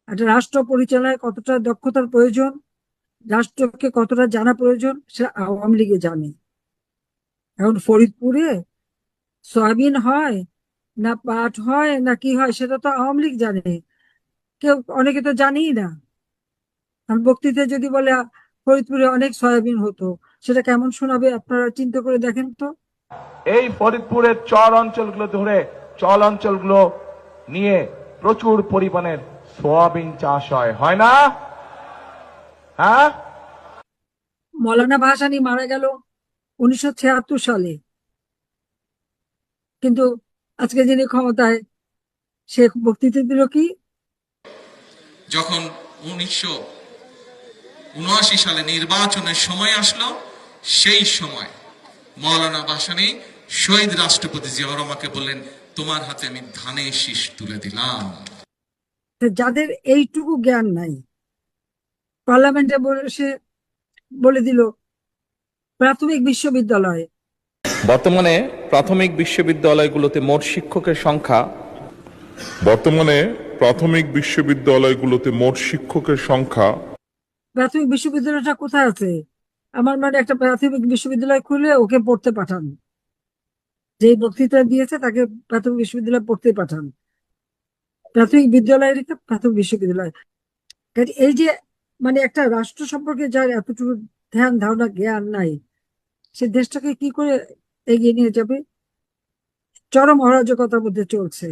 একটা রাষ্ট্র পরিচালনায় কতটা দক্ষতার প্রয়োজন, রাষ্ট্রকে কতটা জানা প্রয়োজন, সেটা আওয়ামী লীগে জানে। এখন ফরিদপুরে সয়াবিন হয় না পাট হয় না কি হয় সেটা তো আওয়ামী লীগ জানে, কেউ অনেকে তো জানেই না। আর বক্তৃতায় যদি বলে ফরিদপুরে অনেক সয়াবিন হতো, সেটা কেমন শোনাবে আপনারা চিন্তা করে দেখেন তো। এই ফরিদপুরের চল অঞ্চলগুলো নিয়ে প্রচুর পরিমাণের সোয়াবিন চাষ হয়, হয় না? হ্যাঁ, মৌলানা ভাসানী মারা গেল 1976 সালে, কিন্তু আজকে যিনি ক্ষমতায়, সে বক্তৃতা দিল কি? যখন 1979 সালে নির্বাচনের সময় আসলো, সেই সময় মৌলানা ভাসানী শহীদ রাষ্ট্রপতি জিয়াউর রহমানকে বললেন, তোমার হাতে আমি ধানের শীষ তুলে দিলাম। যাদের এইটুকু জ্ঞান নাই, পার্লামেন্টে বসে বলে দিল প্রাথমিক বিশ্ববিদ্যালয়। বর্তমানে প্রাথমিক বিশ্ববিদ্যালয়গুলোতে মোট শিক্ষকের সংখ্যা বর্তমানে প্রাথমিক বিশ্ববিদ্যালয়গুলোতে মোট শিক্ষকের সংখ্যা প্রাথমিক বিশ্ববিদ্যালয়টা কোথায় আছে? আমার মানে একটা প্রাথমিক বিশ্ববিদ্যালয় খুলে ওকে পড়তে পাঠান, যে বক্তৃতা দিয়েছে তাকে প্রাথমিক বিশ্ববিদ্যালয়ে পড়তে পাঠান। প্রাথমিক বিদ্যালয় রেখে প্রাথমিক বিশ্ববিদ্যালয়। কাজে এই যে মানে একটা রাষ্ট্র সম্পর্কে যার এতটুকু ধ্যান ধারণা জ্ঞান নাই, সে দেশটাকে কি করে এগিয়ে নিয়ে যাবে? চরম অরাজকতার মধ্যে চলছে।